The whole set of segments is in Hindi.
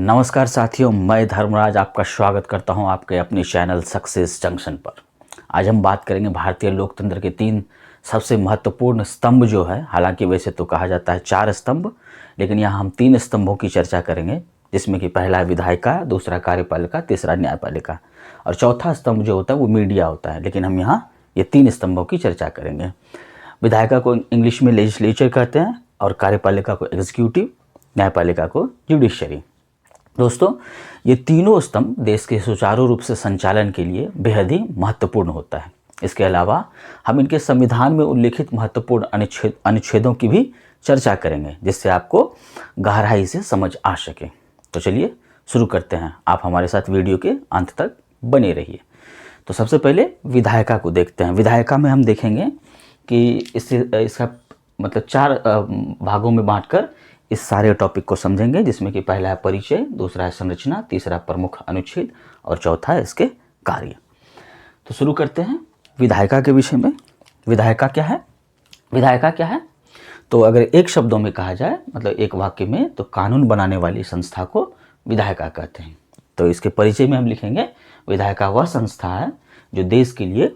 नमस्कार साथियों, मैं धर्मराज आपका स्वागत करता हूं आपके अपने चैनल सक्सेस जंक्शन पर। आज हम बात करेंगे भारतीय लोकतंत्र के 3 सबसे महत्वपूर्ण स्तंभ जो है। हालांकि वैसे तो कहा जाता है 4 स्तंभ, लेकिन यहाँ हम 3 स्तंभों की चर्चा करेंगे, जिसमें कि पहला है विधायिका, दूसरा कार्यपालिका, तीसरा न्यायपालिका और चौथा स्तंभ जो होता है वो मीडिया होता है। लेकिन हम यहाँ ये 3 स्तंभों की चर्चा करेंगे। विधायिका को इंग्लिश में लेजिस्लेचर कहते हैं और कार्यपालिका को एग्जीक्यूटिव, न्यायपालिका को जुडिशरी। दोस्तों, ये तीनों स्तंभ देश के सुचारू रूप से संचालन के लिए बेहद ही महत्वपूर्ण होता है। इसके अलावा हम इनके संविधान में उल्लेखित महत्वपूर्ण अनुच्छेदों की भी चर्चा करेंगे, जिससे आपको गहराई से समझ आ सके। तो चलिए शुरू करते हैं। आप हमारे साथ वीडियो के अंत तक बने रहिए। तो सबसे पहले विधायिका को देखते हैं। विधायिका में हम देखेंगे कि इसका मतलब 4 भागों में बांटकर इस सारे टॉपिक को समझेंगे, जिसमें कि पहला है परिचय, दूसरा है संरचना, तीसरा प्रमुख अनुच्छेद और चौथा है इसके कार्य। तो शुरू करते हैं विधायिका के विषय में। विधायिका क्या है? विधायिका क्या है? तो अगर एक शब्दों में कहा जाए, मतलब एक वाक्य में, तो कानून बनाने वाली संस्था को विधायिका कहते हैं। तो इसके परिचय में हम लिखेंगे विधायिका वह संस्था है जो देश के लिए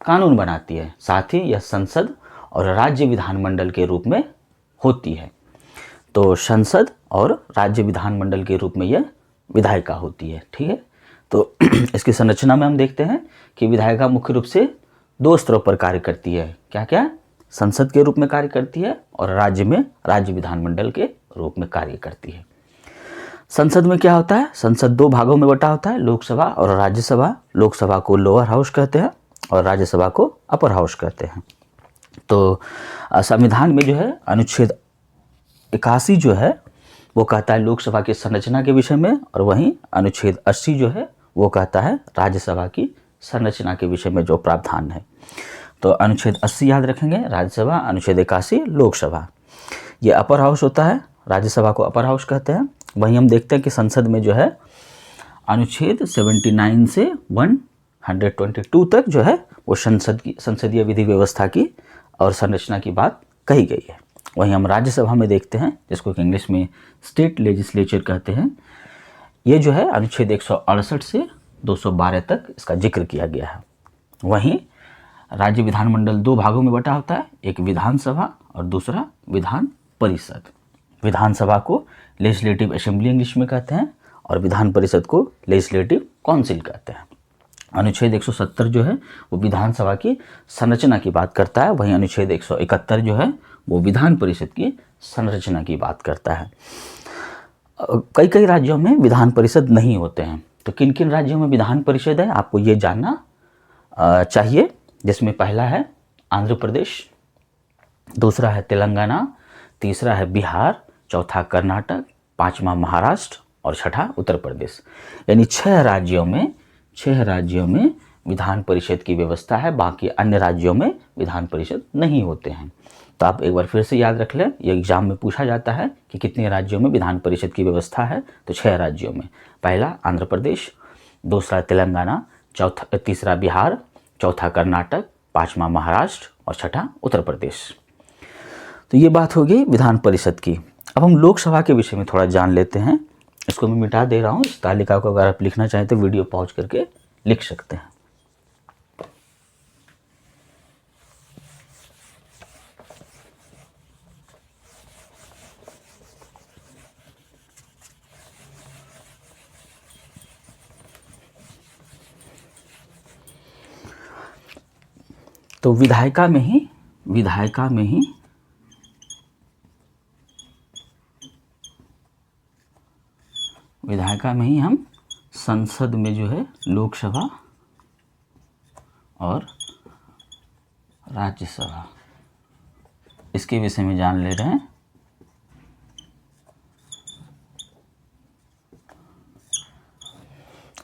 कानून बनाती है, साथ ही यह संसद और राज्य विधानमंडल के रूप में होती है। तो संसद और राज्य विधानमंडल के रूप में यह विधायिका होती है। ठीक है। तो इसकी संरचना में हम देखते हैं कि विधायिका मुख्य रूप से 2 स्तरों पर कार्य करती है। क्या क्या? संसद के रूप में कार्य करती है और राज्य में राज्य विधानमंडल के रूप में कार्य करती है। संसद में क्या होता है? संसद 2 भागों में बटा होता है, लोकसभा और राज्यसभा। लोकसभा को लोअर हाउस कहते हैं और राज्यसभा को अपर हाउस कहते हैं। तो संविधान में जो है अनुच्छेद 81 जो है वो कहता है लोकसभा की संरचना के विषय में, और वहीं अनुच्छेद 80 जो है वो कहता है राज्यसभा की संरचना के विषय में जो प्रावधान है। तो अनुच्छेद 80 याद रखेंगे राज्यसभा, अनुच्छेद 81 लोकसभा। ये अपर हाउस होता है, राज्यसभा को अपर हाउस कहते हैं। वहीं हम देखते हैं कि संसद में जो है अनुच्छेद 79 से 122 तक जो है वो संसदीय विधि व्यवस्था की और संरचना की बात कही गई है। वहीं हम राज्यसभा में देखते हैं, जिसको कि इंग्लिश में स्टेट लेजिस्लेचर कहते हैं। ये जो है अनुच्छेद 168 से 212 तक इसका जिक्र किया गया है। वहीं राज्य विधानमंडल 2 भागों में बटा होता है, एक विधानसभा और दूसरा विधान परिषद। विधानसभा को लेजिस्लेटिव असेंबली इंग्लिश में कहते हैं और विधान परिषद को लेजिस्लेटिव काउंसिल कहते हैं। अनुच्छेद 170 जो है वो विधानसभा की संरचना की बात करता है, वहीं अनुच्छेद 171 जो है वो विधान परिषद की संरचना की बात करता है। कई कई राज्यों में विधान परिषद नहीं होते हैं। तो किन किन राज्यों में विधान परिषद है आपको ये जानना चाहिए, जिसमें पहला है आंध्र प्रदेश, दूसरा है तेलंगाना, तीसरा है बिहार, चौथा कर्नाटक, 5वां महाराष्ट्र और 6ठा उत्तर प्रदेश। यानी 6 राज्यों में विधान परिषद की व्यवस्था है। बाकी अन्य राज्यों में विधान परिषद नहीं होते हैं। तो आप एक बार फिर से याद रख लें, ये एग्जाम में पूछा जाता है कि कितने राज्यों में विधान परिषद की व्यवस्था है। तो 6 राज्यों में, पहला आंध्र प्रदेश, दूसरा तेलंगाना, तीसरा बिहार, चौथा कर्नाटक, 5वां महाराष्ट्र और 6ठा उत्तर प्रदेश। तो ये बात होगी विधान परिषद की। अब हम लोकसभा के विषय में थोड़ा जान लेते हैं। इसको मैं मिटा दे रहा हूँ। इस तालिका को अगर आप लिखना चाहें तो वीडियो पॉज करके लिख सकते हैं। तो विधायिका में ही हम संसद में जो है लोकसभा और राज्यसभा, इसके विषय में जान ले रहे हैं।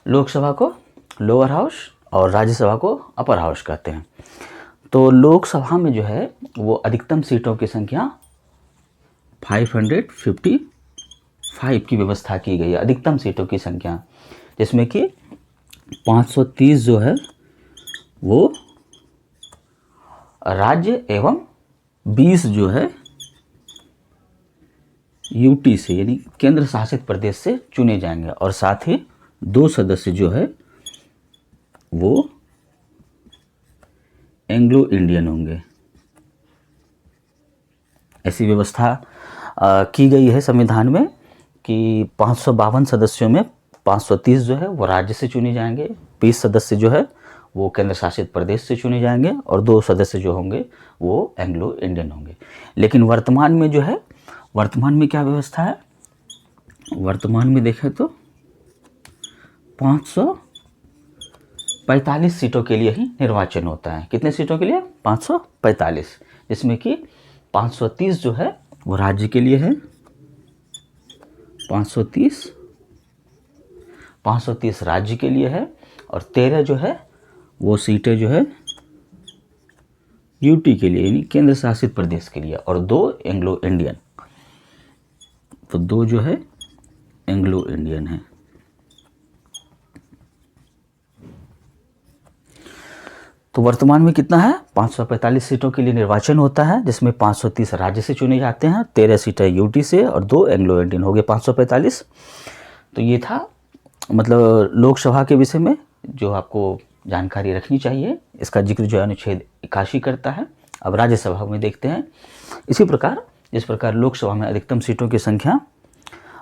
लोकसभा को लोअर हाउस और राज्यसभा को अपर हाउस कहते हैं। तो लोकसभा में जो है वो अधिकतम सीटों की संख्या 555 की व्यवस्था की गई है। अधिकतम सीटों की संख्या, जिसमें कि 530 जो है वो राज्य एवं 20 जो है यूटी से यानी केंद्र शासित प्रदेश से चुने जाएंगे, और साथ ही 2 सदस्य जो है वो एंग्लो इंडियन होंगे। ऐसी व्यवस्था की गई है संविधान में कि 552 सदस्यों में 530 जो है वो राज्य से चुने जाएंगे, 20 सदस्य जो है वो केंद्र शासित प्रदेश से चुने जाएंगे, और 2 सदस्य जो होंगे वो एंग्लो इंडियन होंगे। लेकिन वर्तमान में जो है, वर्तमान में क्या व्यवस्था है, वर्तमान में देखें तो 545 सीटों के लिए ही निर्वाचन होता है। कितने सीटों के लिए? 545, जिसमें कि 530 जो है वो राज्य के लिए है, 530 राज्य के लिए है, और 13 जो है वो सीटें जो है यूटी के लिए यानी केंद्र शासित प्रदेश के लिए, और 2 एंग्लो इंडियन। तो 2 जो है एंग्लो इंडियन है। तो वर्तमान में कितना है? 545 सीटों के लिए निर्वाचन होता है, जिसमें 530 राज्य से चुने जाते हैं, 13 सीटें यूटी से, और 2 एंग्लो इंडियन हो गए 545। तो ये था मतलब लोकसभा के विषय में जो आपको जानकारी रखनी चाहिए। इसका जिक्र जो है अनुच्छेद 81 करता है। अब राज्यसभा में देखते हैं। इसी प्रकार जिस प्रकार लोकसभा में अधिकतम सीटों की संख्या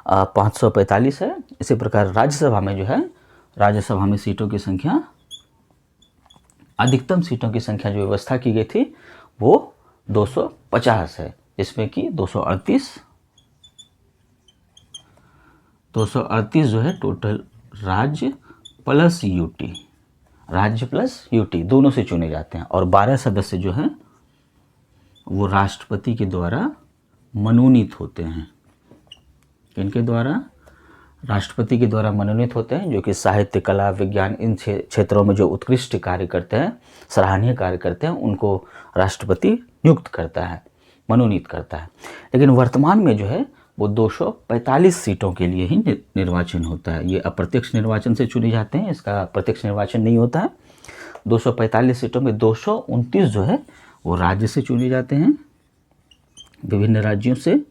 545 है, इसी प्रकार राज्यसभा में जो है, राज्यसभा में सीटों की संख्या, अधिकतम सीटों की संख्या जो व्यवस्था की गई थी वो 250 है, जिसमें कि 238 जो है टोटल राज्य प्लस यूटी, राज्य प्लस यूटी दोनों से चुने जाते हैं, और 12 सदस्य जो हैं वो राष्ट्रपति के द्वारा मनोनीत होते हैं। इनके द्वारा, राष्ट्रपति के द्वारा मनोनीत होते हैं, जो कि साहित्य, कला, विज्ञान इन क्षेत्रों में जो उत्कृष्ट कार्य करते हैं, सराहनीय कार्य करते हैं, उनको राष्ट्रपति नियुक्त करता है, मनोनीत करता है। लेकिन वर्तमान में जो है वो 245 सीटों के लिए ही निर्वाचन होता है। ये अप्रत्यक्ष निर्वाचन से चुने जाते हैं, इसका प्रत्यक्ष निर्वाचन नहीं होता है। 245 सीटों में 229 जो है वो राज्य से चुने जाते हैं, विभिन्न राज्यों से,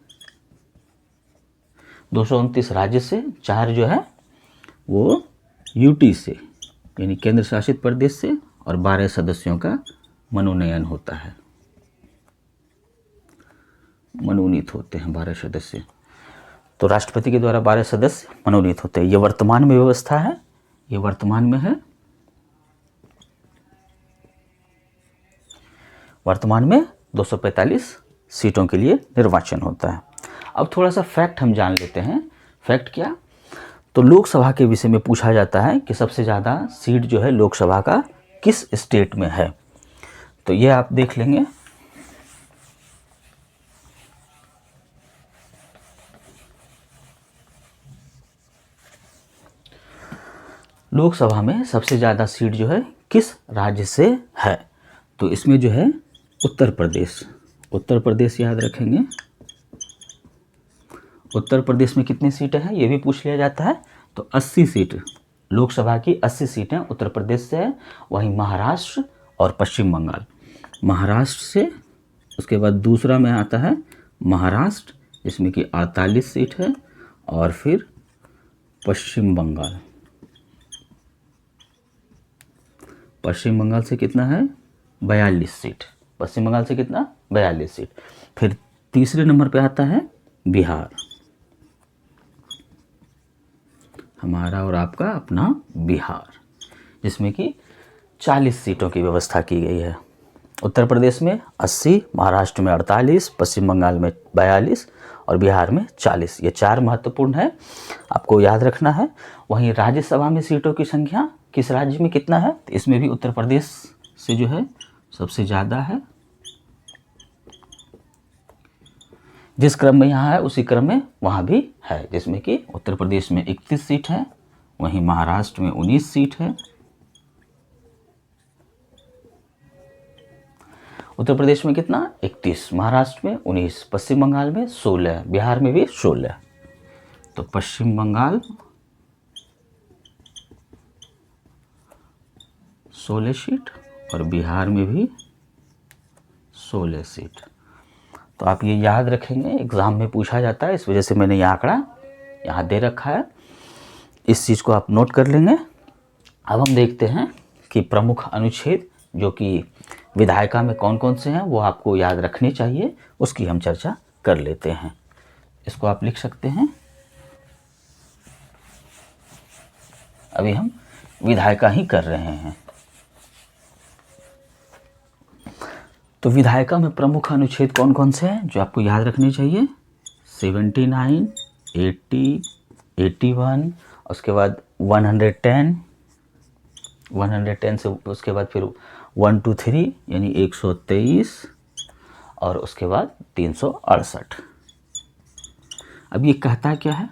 229 राज्य से, 4 जो है वो यूटी से यानी केंद्र शासित प्रदेश से, और 12 सदस्यों का मनोनयन होता है, मनोनीत होते हैं 12 सदस्य। तो राष्ट्रपति के द्वारा 12 सदस्य मनोनीत होते हैं। ये वर्तमान में व्यवस्था है, ये वर्तमान में है। वर्तमान में 245 सीटों के लिए निर्वाचन होता है। अब थोड़ा सा फैक्ट हम जान लेते हैं। फैक्ट क्या? तो लोकसभा के विषय में पूछा जाता है कि सबसे ज़्यादा सीट जो है लोकसभा का किस स्टेट में है। तो ये आप देख लेंगे। लोकसभा में सबसे ज़्यादा सीट जो है किस राज्य से है, तो इसमें जो है उत्तर प्रदेश, उत्तर प्रदेश याद रखेंगे। उत्तर प्रदेश में कितनी सीटें हैं ये भी पूछ लिया जाता है। तो 80 सीट, लोकसभा की 80 सीटें उत्तर प्रदेश से है। वहीं महाराष्ट्र और पश्चिम बंगाल, महाराष्ट्र से, उसके बाद दूसरा में आता है महाराष्ट्र जिसमें कि 48 सीट है, और फिर पश्चिम बंगाल, पश्चिम बंगाल से कितना है 42 सीट, पश्चिम बंगाल से कितना 42 सीट। फिर तीसरे नंबर पे आता है बिहार, हमारा और आपका अपना बिहार, जिसमें कि 40 सीटों की व्यवस्था की गई है। उत्तर प्रदेश में 80, महाराष्ट्र में 48, पश्चिम बंगाल में 42 और बिहार में 40। ये 4 महत्वपूर्ण है, आपको याद रखना है। वहीं राज्यसभा में सीटों की संख्या किस राज्य में कितना है, तो इसमें भी उत्तर प्रदेश से जो है सबसे ज़्यादा है। जिस क्रम में यहाँ है उसी क्रम में वहाँ भी है, जिसमें कि उत्तर प्रदेश में 31 सीट है, वहीं महाराष्ट्र में 19 सीट है। उत्तर प्रदेश में कितना 31, महाराष्ट्र में 19, पश्चिम बंगाल में 16, बिहार में भी 16। तो पश्चिम बंगाल 16 सीट और बिहार में भी 16 सीट। तो आप ये याद रखेंगे, एग्ज़ाम में पूछा जाता है, इस वजह से मैंने ये आंकड़ा यहाँ दे रखा है। इस चीज़ को आप नोट कर लेंगे। अब हम देखते हैं कि प्रमुख अनुच्छेद जो कि विधायिका में कौन कौन से हैं वो आपको याद रखने चाहिए, उसकी हम चर्चा कर लेते हैं। इसको आप लिख सकते हैं। अभी हम विधायिका ही कर रहे हैं। तो विधायिका में प्रमुख अनुच्छेद कौन कौन से हैं जो आपको याद रखने चाहिए? 79, 80, 81, उसके बाद 110 से उसके बाद फिर 123 यानी 123 और उसके बाद 368। अब ये कहता क्या है?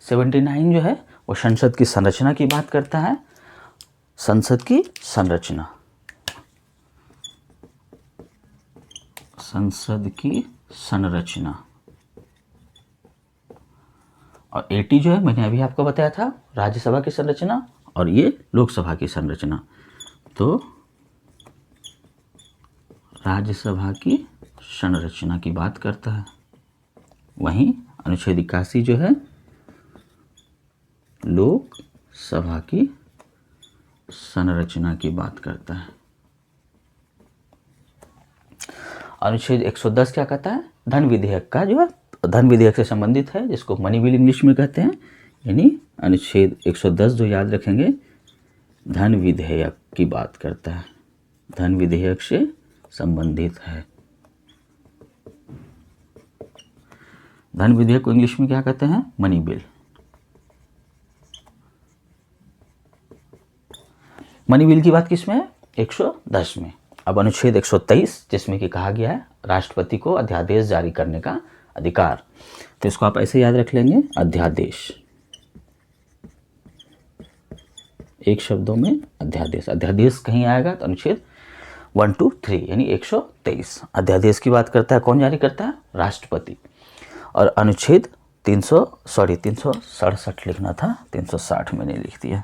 सेवेंटी 79 जो है वो संसद की संरचना की बात करता है। संसद की संरचना, संसद की संरचना। और 80 जो है मैंने अभी आपको बताया था, राज्यसभा की संरचना, और ये लोकसभा की संरचना। तो राज्यसभा की संरचना की बात करता है। वहीं अनुच्छेद 81 जो है लोकसभा की संरचना की बात करता है। अनुच्छेद 110 क्या कहता है? धन विधेयक का, जो है धन विधेयक से संबंधित है, जिसको मनी बिल इंग्लिश में कहते हैं। यानी अनुच्छेद 110 जो याद रखेंगे, धन विधेयक की बात करता है, धन विधेयक से संबंधित है। धन विधेयक को इंग्लिश में क्या कहते हैं? Money bill. मनी बिल की बात किसमें है? 110 में। अब अनुच्छेद 123 जिसमें कि कहा गया है राष्ट्रपति को अध्यादेश जारी करने का अधिकार, तो इसको आप ऐसे याद रख लेंगे, अध्यादेश। एक शब्दों में अध्यादेश। अध्यादेश कहीं आएगा तो अनुच्छेद 1, 2, 3 यानी 123 अध्यादेश की बात करता है। कौन जारी करता है? राष्ट्रपति। और अनुच्छेद 367 लिखना था, 360 मैंने लिख दिया,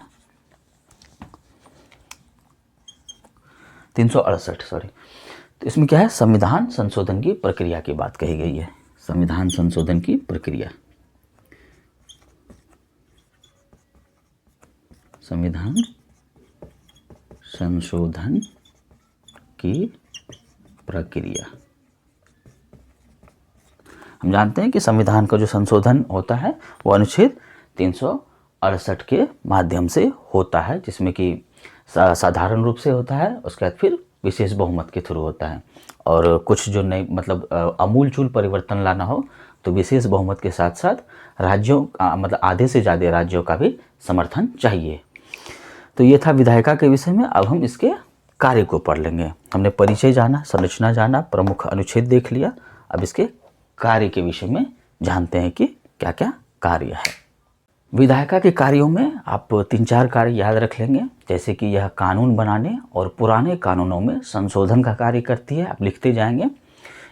368 सॉरी। तो इसमें क्या है? संविधान संशोधन की प्रक्रिया की बात कही गई है। संविधान संशोधन की प्रक्रिया, संविधान संशोधन की प्रक्रिया। हम जानते हैं कि संविधान का जो संशोधन होता है वो अनुच्छेद 368 के माध्यम से होता है, जिसमें कि साधारण रूप से होता है, उसके बाद फिर विशेष बहुमत के थ्रू होता है। और कुछ जो नई मतलब आमूलचूल परिवर्तन लाना हो तो विशेष बहुमत के साथ साथ राज्यों मतलब आधे से ज़्यादा राज्यों का भी समर्थन चाहिए। तो ये था विधायिका के विषय में। अब हम इसके कार्य को पढ़ लेंगे। हमने परिचय जाना, संरचना जाना, प्रमुख अनुच्छेद देख लिया। अब इसके कार्य के विषय में जानते हैं कि क्या क्या कार्य है। विधायिका के कार्यों में आप 3-4 कार्य याद रख लेंगे, जैसे कि यह कानून बनाने और पुराने कानूनों में संशोधन का कार्य करती है। आप लिखते जाएंगे,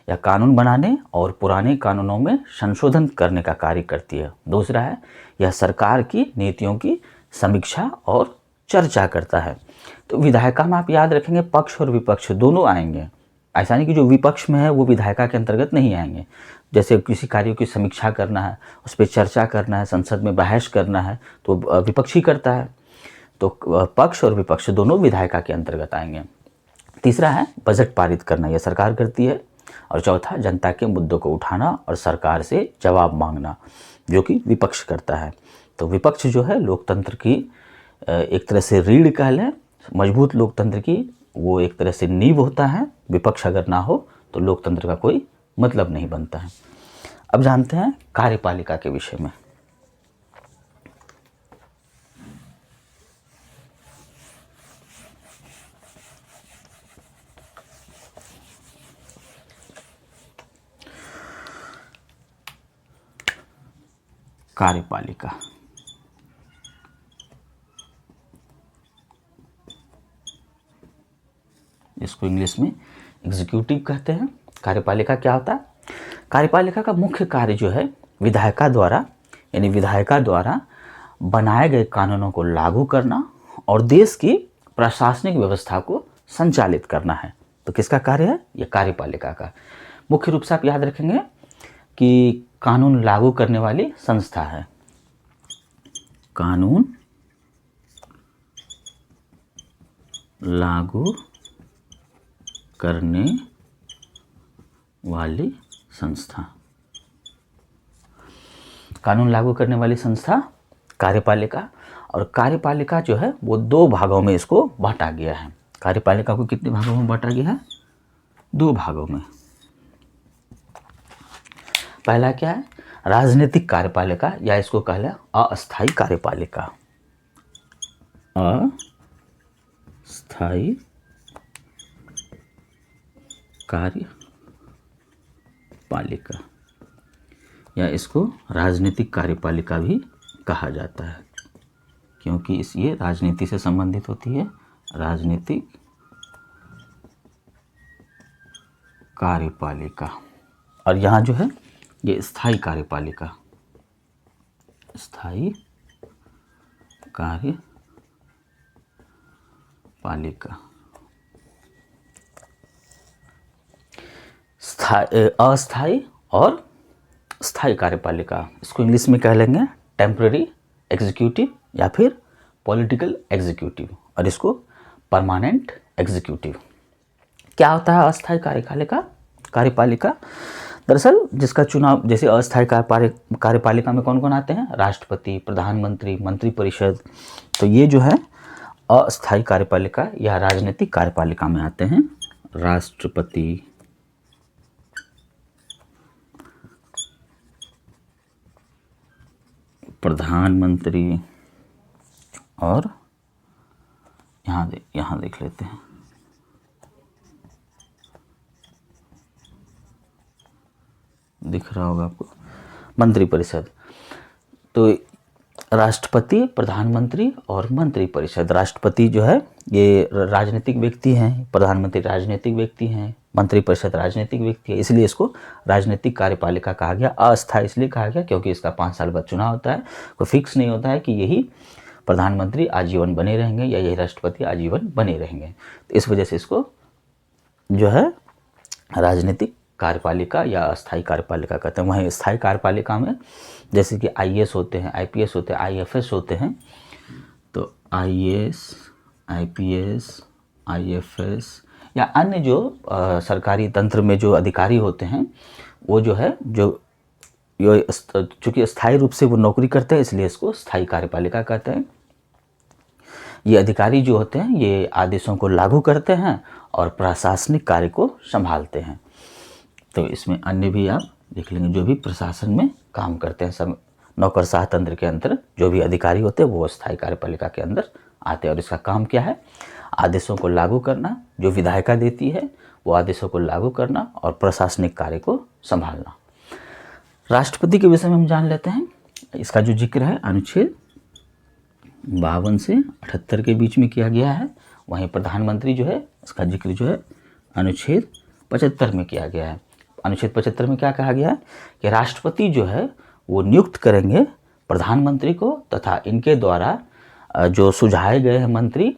यह कानून बनाने और पुराने कानूनों में संशोधन करने का कार्य करती है। दूसरा है, यह सरकार की नीतियों की समीक्षा और चर्चा करता है। तो विधायिका में आप याद रखेंगे पक्ष और विपक्ष दोनों आएंगे। ऐसा नहीं कि जो विपक्ष में है वो विधायिका के अंतर्गत नहीं आएंगे। जैसे किसी कार्यों की समीक्षा करना है, उस पर चर्चा करना है, संसद में बहस करना है, तो विपक्ष ही करता है। तो पक्ष और विपक्ष दोनों विधायिका के अंतर्गत आएंगे। तीसरा है बजट पारित करना, यह सरकार करती है। और चौथा, जनता के मुद्दों को उठाना और सरकार से जवाब मांगना, जो कि विपक्ष करता है। तो विपक्ष जो है लोकतंत्र की एक तरह से रीढ़ कह लें, मजबूत लोकतंत्र की वो एक तरह से नींव होता है। विपक्ष अगर ना हो तो लोकतंत्र का कोई मतलब नहीं बनता है। अब जानते हैं कार्यपालिका के विषय में। कार्यपालिका, इसको इंग्लिश में एग्जीक्यूटिव कहते हैं। कार्यपालिका क्या होता है? कार्यपालिका का मुख्य कार्य जो है विधायिका द्वारा यानी विधायिका द्वारा बनाए गए कानूनों को लागू करना और देश की प्रशासनिक व्यवस्था को संचालित करना है। तो किसका कार्य है? ये कार्यपालिका का। मुख्य रूप से आप याद रखेंगे कि कानून लागू करने वाली संस्था है, कानून लागू करने वाली संस्था। कानून लागू करने वाली संस्था कार्यपालिका। और कार्यपालिका जो है वो 2 भागों में इसको बांटा गया है। कार्यपालिका को कितने भागों में बांटा गया है? 2 भागों में। पहला क्या है? राजनीतिक कार्यपालिका, या इसको कहले अस्थायी कार्यपालिका। अस्थायी कार्यपालिका, या इसको राजनीतिक कार्यपालिका भी कहा जाता है, क्योंकि ये राजनीति से संबंधित होती है। राजनीतिक कार्यपालिका। और यहाँ जो है ये स्थायी कार्यपालिका, स्थायी कार्यपालिका। अस्थायी और स्थायी कार्यपालिका, इसको इंग्लिश में कह लेंगे टेम्पररी एग्जीक्यूटिव या फिर पॉलिटिकल एग्जीक्यूटिव, और इसको परमानेंट एग्जीक्यूटिव। क्या होता है अस्थायी कार्यपालिका? दरअसल जिसका चुनाव, जैसे अस्थायी कार्यपालिका में कौन कौन आते हैं? राष्ट्रपति, प्रधानमंत्री, मंत्रिपरिषद। तो ये जो है अस्थायी कार्यपालिका या राजनीतिक कार्यपालिका में आते हैं। राष्ट्रपति, प्रधानमंत्री, और यहाँ देख लेते हैं, दिख रहा होगा आपको, मंत्रिपरिषद। तो राष्ट्रपति, प्रधानमंत्री और मंत्रिपरिषद। राष्ट्रपति जो है ये राजनीतिक व्यक्ति हैं, प्रधानमंत्री राजनीतिक व्यक्ति हैं, मंत्रिपरिषद राजनीतिक व्यक्ति है, इसलिए इसको राजनीतिक कार्यपालिका कहा गया। अस्थायी इसलिए कहा गया क्योंकि इसका 5 साल बाद चुनाव होता है, कोई फिक्स नहीं होता है कि यही प्रधानमंत्री आजीवन बने रहेंगे या यही राष्ट्रपति आजीवन बने रहेंगे। तो इस वजह से इसको जो है राजनीतिक कार्यपालिका या अस्थायी कार्यपालिका कहते हैं। वहीं स्थायी कार्यपालिका में जैसे कि IAS होते हैं, IPS होते हैं, IFS होते हैं। तो IAS, IPS, IFS या अन्य जो सरकारी तंत्र में जो अधिकारी होते हैं, वो जो है चूँकि स्थायी रूप से वो नौकरी करते हैं, इसलिए इसको स्थायी कार्यपालिका कहते हैं। ये अधिकारी जो होते हैं ये आदेशों को लागू करते हैं और प्रशासनिक कार्य को संभालते हैं। तो इसमें अन्य भी आप देख लेंगे जो भी प्रशासन में काम करते हैं, सब नौकरशाह तंत्र के अंदर जो भी अधिकारी होते हैं वो स्थायी कार्यपालिका के अंदर आते हैं। और इसका काम क्या है? आदेशों को लागू करना, जो विधायिका देती है वो आदेशों को लागू करना और प्रशासनिक कार्य को संभालना। राष्ट्रपति के विषय में हम जान लेते हैं। इसका जो जिक्र है अनुच्छेद 52 से 78 के बीच में किया गया है। वहीं प्रधानमंत्री जो है इसका जिक्र जो है अनुच्छेद 75 में किया गया है। अनुच्छेद 75 में क्या कहा गया है कि राष्ट्रपति जो है वो नियुक्त करेंगे प्रधानमंत्री को, तथा इनके द्वारा जो सुझाए गए हैं मंत्री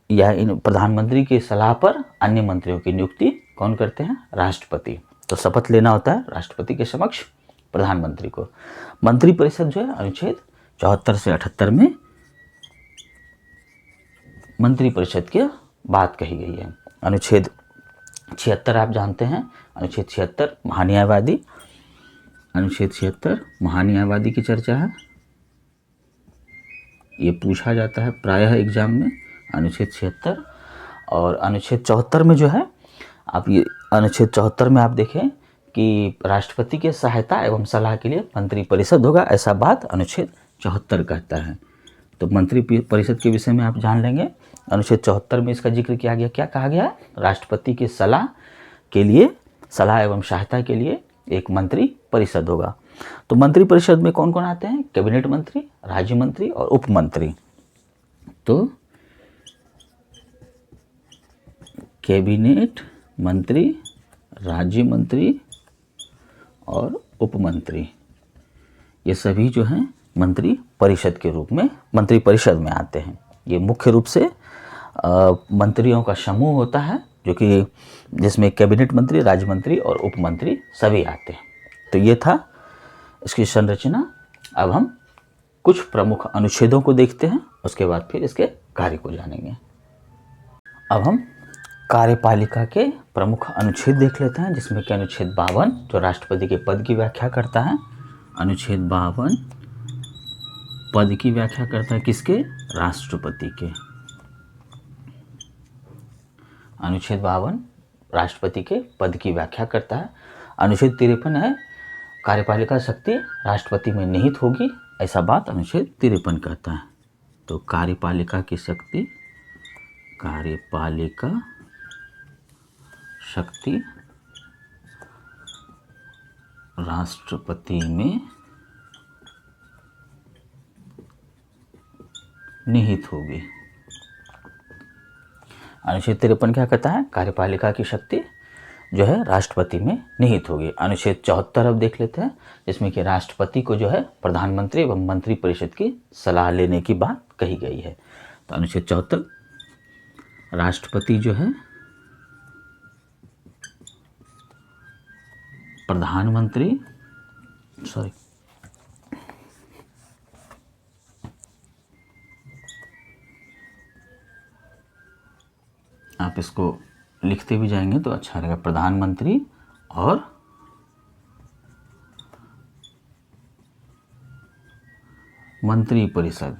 या इन प्रधानमंत्री की सलाह पर अन्य मंत्रियों की नियुक्ति कौन करते हैं? राष्ट्रपति। तो शपथ लेना होता है राष्ट्रपति के समक्ष प्रधानमंत्री को। मंत्रिपरिषद जो है अनुच्छेद 74 से 78 में मंत्रिपरिषद की बात कही गई है। अनुच्छेद 76 आप जानते हैं, अनुच्छेद 76 महान्यायवादी, अनुच्छेद 76 महान्यायवादी की चर्चा है, ये पूछा जाता है प्रायः एग्जाम में अनुच्छेद 76। और अनुच्छेद 74 में जो है आप ये अनुच्छेद 74 में आप देखें कि राष्ट्रपति के सहायता एवं सलाह के लिए मंत्रिपरिषद होगा, ऐसा बात अनुच्छेद 74 कहता है। तो मंत्रिपरिषद के विषय में आप जान लेंगे। अनुच्छेद 74 में इसका जिक्र किया गया, क्या कहा गया? राष्ट्रपति की सलाह के लिए, सलाह एवं सहायता के लिए एक मंत्री परिषद होगा। तो मंत्रिपरिषद में कौन कौन आते हैं? कैबिनेट मंत्री, राज्य मंत्री और उप मंत्री। तो कैबिनेट मंत्री, राज्य मंत्री और उप मंत्री, ये सभी जो हैं मंत्री परिषद के रूप में मंत्रिपरिषद में आते हैं। ये मुख्य रूप से मंत्रियों का समूह होता है, जो कि जिसमें कैबिनेट मंत्री, राज्य मंत्री और उप मंत्री सभी आते हैं। तो ये था इसकी संरचना। अब हम कुछ प्रमुख अनुच्छेदों को देखते हैं, उसके बाद फिर इसके कार्य को जानेंगे। अब हम कार्यपालिका के प्रमुख अनुच्छेद देख लेते हैं, जिसमें कि अनुच्छेद 52 जो राष्ट्रपति के पद की व्याख्या करता है। अनुच्छेद 52 पद की व्याख्या करता है किसके? राष्ट्रपति के। अनुच्छेद 52 राष्ट्रपति के पद की व्याख्या करता है। अनुच्छेद 53 है कार्यपालिका शक्ति राष्ट्रपति में निहित होगी, ऐसा बात अनुच्छेद 53 कहता है। तो कार्यपालिका की शक्ति, कार्यपालिका शक्ति राष्ट्रपति में निहित होगी। अनुच्छेद 53 क्या कहता है? कार्यपालिका की शक्ति जो है राष्ट्रपति में निहित होगी। अनुच्छेद 74 अब देख लेते हैं, जिसमें कि राष्ट्रपति को जो है प्रधानमंत्री एवं मंत्रिपरिषद की सलाह लेने की बात कही गई है। तो अनुच्छेद 74 राष्ट्रपति जो है प्रधानमंत्री आप इसको लिखते भी जाएंगे तो अच्छा रहेगा। प्रधानमंत्री और मंत्रिपरिषद,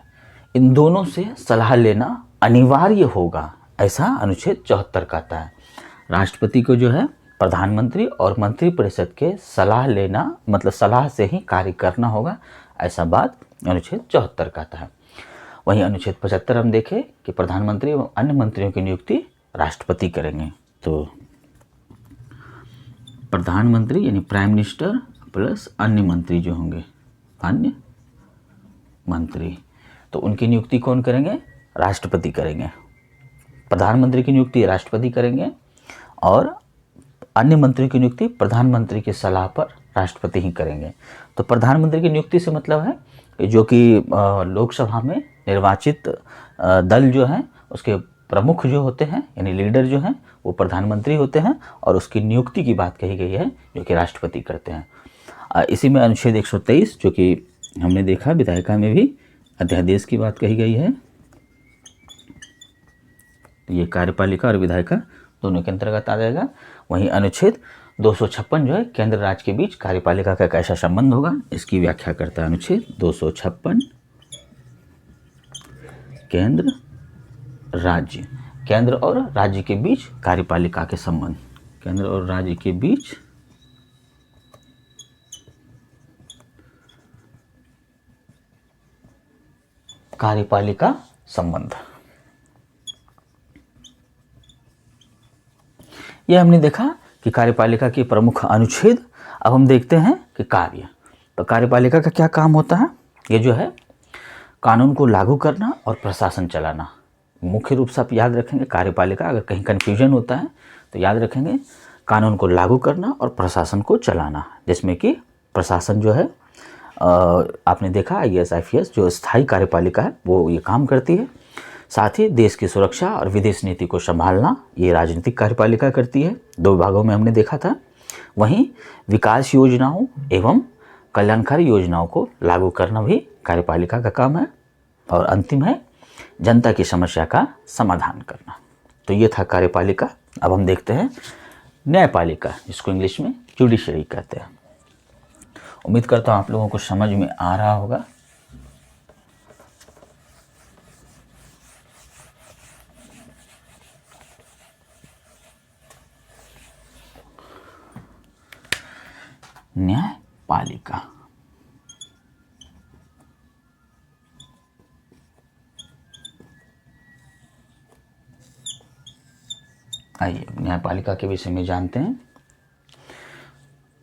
इन दोनों से सलाह लेना अनिवार्य होगा, ऐसा अनुच्छेद 74 कहता है। राष्ट्रपति को जो है प्रधानमंत्री और मंत्रिपरिषद के सलाह लेना, मतलब सलाह से ही कार्य करना होगा, ऐसा बात अनुच्छेद 74 कहता है। वहीं अनुच्छेद 75 हम देखें कि प्रधानमंत्री एवं अन्य मंत्रियों की नियुक्ति राष्ट्रपति करेंगे। तो प्रधानमंत्री यानी प्राइम मिनिस्टर प्लस अन्य मंत्री जो होंगे, अन्य मंत्री, तो उनकी नियुक्ति कौन करेंगे? राष्ट्रपति करेंगे। प्रधानमंत्री की नियुक्ति राष्ट्रपति करेंगे और अन्य मंत्री की नियुक्ति प्रधानमंत्री की सलाह पर राष्ट्रपति ही करेंगे। तो प्रधानमंत्री की नियुक्ति से मतलब है जो कि लोकसभा में निर्वाचित दल जो है उसके प्रमुख जो होते हैं यानी लीडर जो हैं वो प्रधानमंत्री होते हैं, और उसकी नियुक्ति की बात कही गई है जो कि राष्ट्रपति करते हैं। इसी में अनुच्छेद 123 जो कि हमने देखा विधायिका में भी अध्यादेश की बात कही गई है। ये कार्यपालिका और विधायिका दोनों के अंतर्गत आ जाएगा। वहीं अनुच्छेद 256 जो है केंद्र राज्य के बीच कार्यपालिका का कैसा संबंध होगा, इसकी व्याख्या करता है। अनुच्छेद 256 केंद्र और राज्य के बीच कार्यपालिका के संबंध, केंद्र और राज्य के बीच कार्यपालिका संबंध। यह हमने देखा कि कार्यपालिका के प्रमुख अनुच्छेद। अब हम देखते हैं कि कार्य। तो कार्यपालिका का क्या काम होता है? ये जो है कानून को लागू करना और प्रशासन चलाना। मुख्य रूप से आप याद रखेंगे कार्यपालिका, अगर कहीं कन्फ्यूजन होता है तो याद रखेंगे कानून को लागू करना और प्रशासन को चलाना, जिसमें कि प्रशासन जो है आपने देखा IAS IPS जो स्थायी कार्यपालिका है वो ये काम करती है। साथ ही देश की सुरक्षा और विदेश नीति को संभालना ये राजनीतिक कार्यपालिका करती है। 2 विभागों में हमने देखा था। वहीं विकास योजनाओं एवं कल्याणकारी योजनाओं को लागू करना भी कार्यपालिका का काम है। और अंतिम है जनता की समस्या का समाधान करना। तो ये था कार्यपालिका। अब हम देखते हैं न्यायपालिका, जिसको इंग्लिश में जुडिशरी कहते हैं। उम्मीद करता हूँ आप लोगों को समझ में आ रहा होगा। न्यायपालिका, आइए न्यायपालिका के विषय में जानते हैं।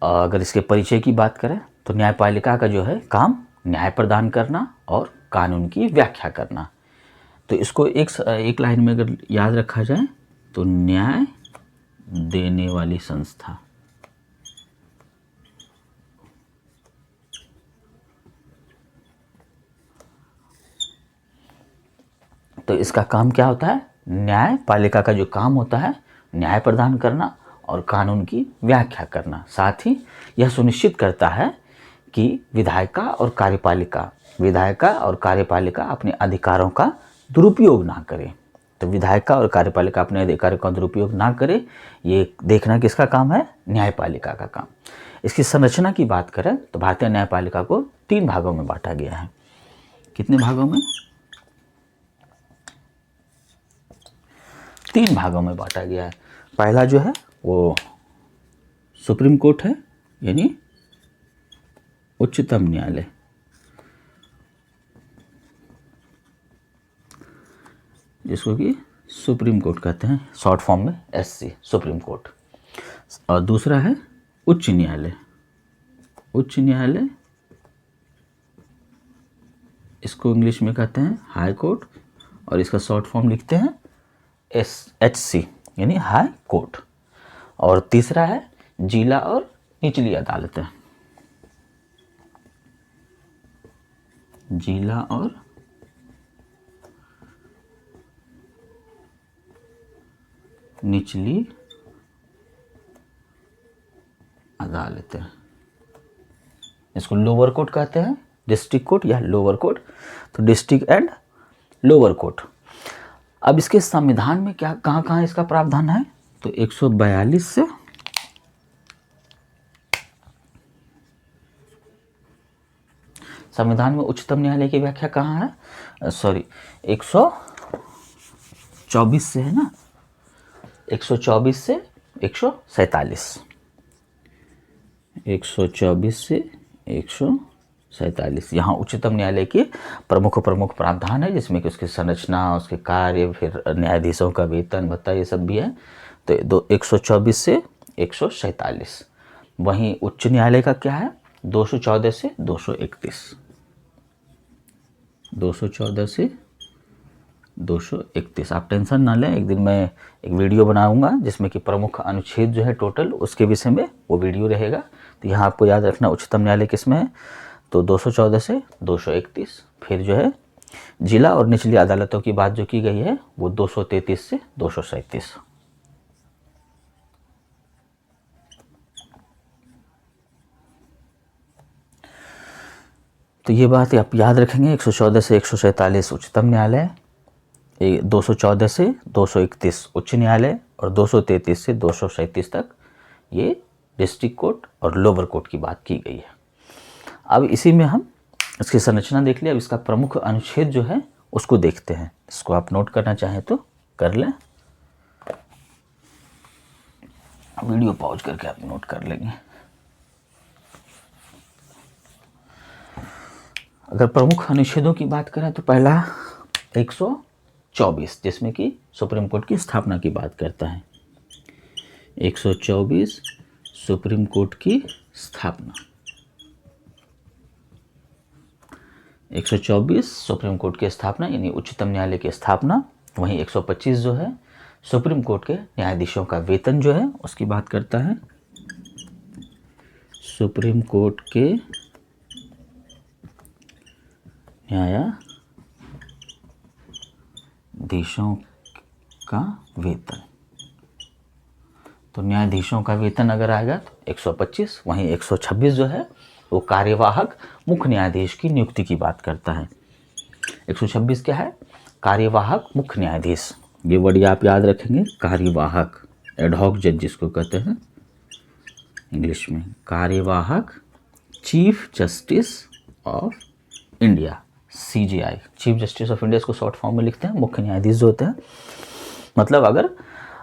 अगर इसके परिचय की बात करें तो न्यायपालिका का जो है काम न्याय प्रदान करना और कानून की व्याख्या करना। तो इसको एक लाइन में अगर याद रखा जाए तो न्याय देने वाली संस्था। तो इसका काम क्या होता है? न्यायपालिका का जो काम होता है न्याय प्रदान करना और कानून की व्याख्या करना। साथ ही यह सुनिश्चित करता है कि विधायिका और कार्यपालिका अपने अधिकारों का दुरुपयोग ना करे। तो विधायिका और कार्यपालिका अपने अधिकारों का दुरुपयोग ना करे, ये देखना किसका काम है? न्यायपालिका का काम। इसकी संरचना की बात करें तो भारतीय न्यायपालिका को 3 भागों में बांटा गया है। कितने भागों में? 3 भागों में बांटा गया है। पहला जो है वो सुप्रीम कोर्ट है, यानी उच्चतम न्यायालय। जिसको कि सुप्रीम कोर्ट कहते हैं, शॉर्ट फॉर्म में SC, सुप्रीम कोर्ट। और दूसरा है उच्च न्यायालय। उच्च न्यायालय इसको इंग्लिश में कहते हैं हाई कोर्ट, और इसका शॉर्ट फॉर्म लिखते हैं HC, यानी हाई कोर्ट। और तीसरा है जिला और निचली अदालतें। जिला और निचली अदालतें, इसको लोअर कोर्ट कहते हैं, डिस्ट्रिक्ट कोर्ट या लोअर कोर्ट। तो डिस्ट्रिक्ट एंड लोअर कोर्ट। अब इसके संविधान में क्या कहाँ इसका प्रावधान है? तो 142 से संविधान में उच्चतम न्यायालय की व्याख्या कहाँ है? 124 से है ना, 124 से 147, 124 से 147। यहाँ उच्चतम न्यायालय के प्रमुख प्रावधान है, जिसमें कि उसकी संरचना, उसके कार्य, फिर न्यायाधीशों का वेतन भत्ता, ये सब भी है। तो 124 से 147। वहीं उच्च न्यायालय का क्या है? 214 से 231। 214 से 231। आप टेंशन ना लें, एक दिन मैं एक वीडियो बनाऊंगा जिसमें कि प्रमुख अनुच्छेद जो है टोटल उसके विषय में वो वीडियो रहेगा। तो यहाँ आपको याद रखना उच्चतम न्यायालय किस में है? तो 214 से 231। फिर जो है जिला और निचली अदालतों की बात जो की गई है वो 233 से 237। तो ये बात आप याद रखेंगे। 114 से 147 उच्चतम न्यायालय, 214 से 231 उच्च न्यायालय, और 233 से 237 तक ये डिस्ट्रिक्ट कोर्ट और लोअर कोर्ट की बात की गई है। अब इसी में हम इसकी संरचना देख लिया। अब इसका प्रमुख अनुच्छेद जो है उसको देखते हैं। इसको आप नोट करना चाहें तो कर लें, वीडियो पॉज करके आप नोट कर लेंगे। अगर प्रमुख अनुच्छेदों की बात करें तो पहला 124, जिसमें कि सुप्रीम कोर्ट की स्थापना की बात करता है। 124 सुप्रीम कोर्ट की स्थापना। 124 सुप्रीम कोर्ट की स्थापना यानी उच्चतम न्यायालय की स्थापना। वहीं 125 जो है सुप्रीम कोर्ट के न्यायाधीशों का वेतन जो है उसकी बात करता है। सुप्रीम कोर्ट के न्यायाधीशों का वेतन। तो न्यायाधीशों का वेतन अगर आएगा तो 125। वहीं 126 जो है वो कार्यवाहक मुख्य न्यायाधीश की नियुक्ति की बात करता है। 126 क्या है? कार्यवाहक मुख्य न्यायाधीश। ये वर्ड आप याद रखेंगे, कार्यवाहक, एडहॉक जज जिसको कहते हैं इंग्लिश में, कार्यवाहक, chief justice of India, CJI, chief justice of India. इसको शॉर्ट फॉर्म में लिखते हैं। मुख्य न्यायाधीश जो होते हैं, मतलब अगर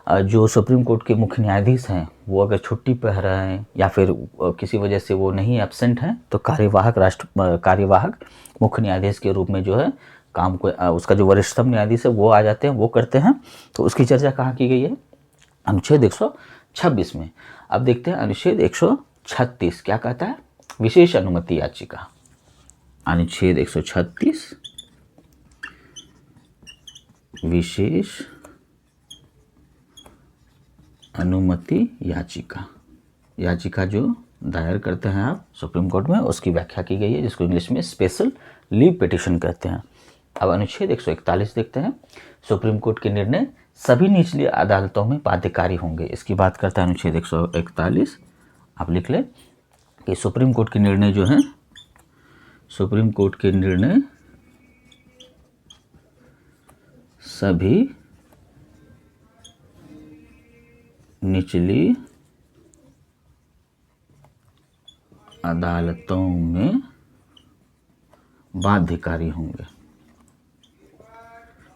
जो सुप्रीम कोर्ट के मुख्य न्यायाधीश हैं वो अगर छुट्टी पर रहे हैं या फिर किसी वजह से वो नहीं एब्सेंट हैं तो कार्यवाहक मुख्य न्यायाधीश के रूप में जो है काम को उसका जो वरिष्ठतम न्यायाधीश है वो आ जाते हैं, वो करते हैं। तो उसकी चर्चा कहाँ की गई है? अनुच्छेद 126 में। अब देखते हैं अनुच्छेद 136 क्या कहता है? विशेष अनुमति याचिका। अनुच्छेद 136 विशेष अनुमति याचिका जो दायर करते हैं आप सुप्रीम कोर्ट में, उसकी व्याख्या की गई है, जिसको इंग्लिश में स्पेशल लीव पिटीशन कहते हैं। अब अनुच्छेद 141 देखते हैं। सुप्रीम कोर्ट के निर्णय सभी निचली अदालतों में बाध्यकारी होंगे। इसकी बात करता है अनुच्छेद 141। आप लिख लें कि सुप्रीम कोर्ट के निर्णय जो हैं, सुप्रीम कोर्ट के निर्णय सभी निचली अदालतों में बाध्यकारी होंगे।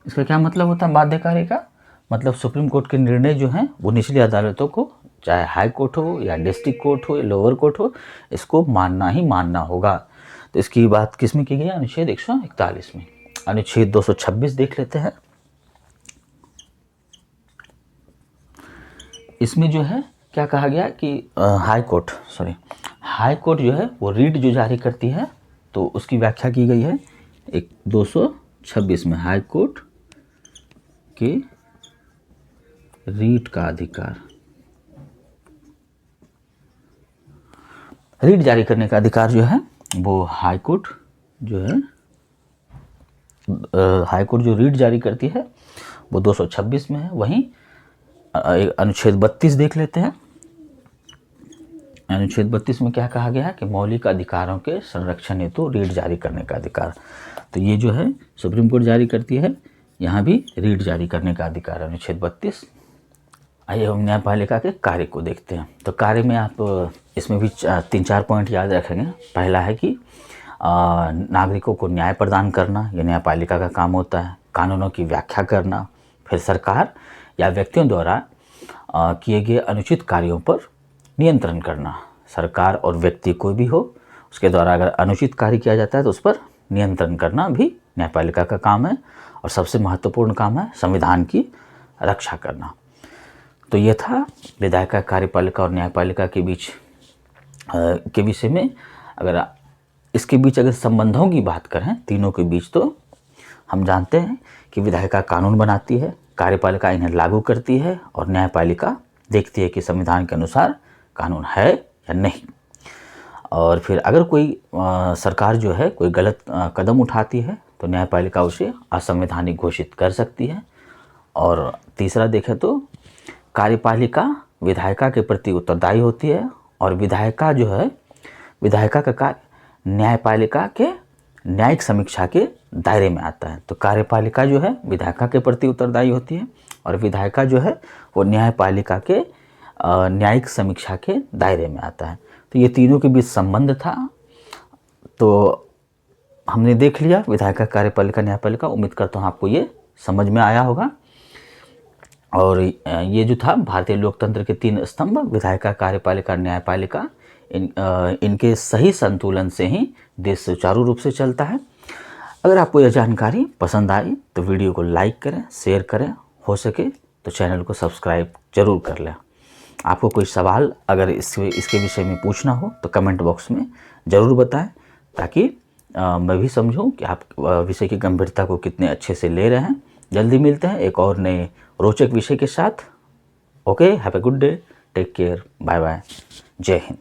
इसका क्या मतलब होता है बाध्यकारी का? मतलब सुप्रीम कोर्ट के निर्णय जो हैं वो निचली अदालतों को, चाहे हाई कोर्ट हो या डिस्ट्रिक्ट कोर्ट हो या लोअर कोर्ट हो, इसको मानना ही मानना होगा। तो इसकी बात किस में की गई है? अनुच्छेद 141 में। अनुच्छेद 226 देख लेते हैं। इसमें जो है क्या कहा गया कि हाई कोर्ट जो है वो रीट जो जारी करती है, तो उसकी व्याख्या की गई है 226 में। हाई कोर्ट के रीट का अधिकार, रीट जारी करने का अधिकार जो है वो हाई कोर्ट जो है, हाई कोर्ट जो रीट जारी करती है वो 226 में है। वहीं अनुच्छेद 32 देख लेते हैं। अनुच्छेद 32 में क्या कहा गया है कि मौलिक अधिकारों के संरक्षण हेतु रीट जारी करने का अधिकार। तो ये जो है सुप्रीम कोर्ट जारी करती है, यहाँ भी रीट जारी करने का अधिकार, अनुच्छेद 32। आइए हम न्यायपालिका के कार्य को देखते हैं। तो कार्य में आप इसमें भी 3-4 पॉइंट याद रखेंगे। पहला है कि नागरिकों को न्याय प्रदान करना, यह न्यायपालिका का काम होता है। कानूनों की व्याख्या करना, फिर सरकार या व्यक्तियों द्वारा किए गए अनुचित कार्यों पर नियंत्रण करना। सरकार और व्यक्ति कोई भी हो, उसके द्वारा अगर अनुचित कार्य किया जाता है तो उस पर नियंत्रण करना भी न्यायपालिका का काम है। और सबसे महत्वपूर्ण काम है संविधान की रक्षा करना। तो ये था विधायिका, कार्यपालिका और न्यायपालिका के बीच के विषय में। अगर इसके बीच अगर संबंधों की बात करें तीनों के बीच, तो हम जानते हैं कि विधायिका कानून बनाती है, कार्यपालिका इन्हें लागू करती है और न्यायपालिका देखती है कि संविधान के अनुसार कानून है या नहीं। और फिर अगर कोई सरकार जो है कोई गलत कदम उठाती है तो न्यायपालिका उसे असंवैधानिक घोषित कर सकती है। और तीसरा देखें तो कार्यपालिका विधायिका के प्रति उत्तरदायी होती है और विधायिका जो है, विधायिका का कार्य न्यायपालिका के न्यायिक समीक्षा के दायरे में आता है। तो कार्यपालिका जो है विधायिका के प्रति उत्तरदायी होती है और विधायिका जो है वो न्यायपालिका के न्यायिक समीक्षा के दायरे में आता है। तो ये तीनों के बीच संबंध था। तो हमने देख लिया विधायिका, कार्यपालिका, न्यायपालिका। उम्मीद करता हूँ आपको ये समझ में आया होगा। और ये जो था भारतीय लोकतंत्र के 3 स्तंभ, विधायिका, कार्यपालिका, न्यायपालिका, इनके सही संतुलन से ही देश सुचारू रूप से चलता है। अगर आपको यह जानकारी पसंद आई तो वीडियो को लाइक करें, शेयर करें, हो सके तो चैनल को सब्सक्राइब जरूर कर लें। आपको कोई सवाल अगर इसके विषय में पूछना हो तो कमेंट बॉक्स में ज़रूर बताएं, ताकि मैं भी समझूं कि आप विषय की गंभीरता को कितने अच्छे से ले रहे हैं। जल्दी मिलते हैं एक और नए रोचक विषय के साथ। Okay, have a good day, take care, bye bye, Jai Hind.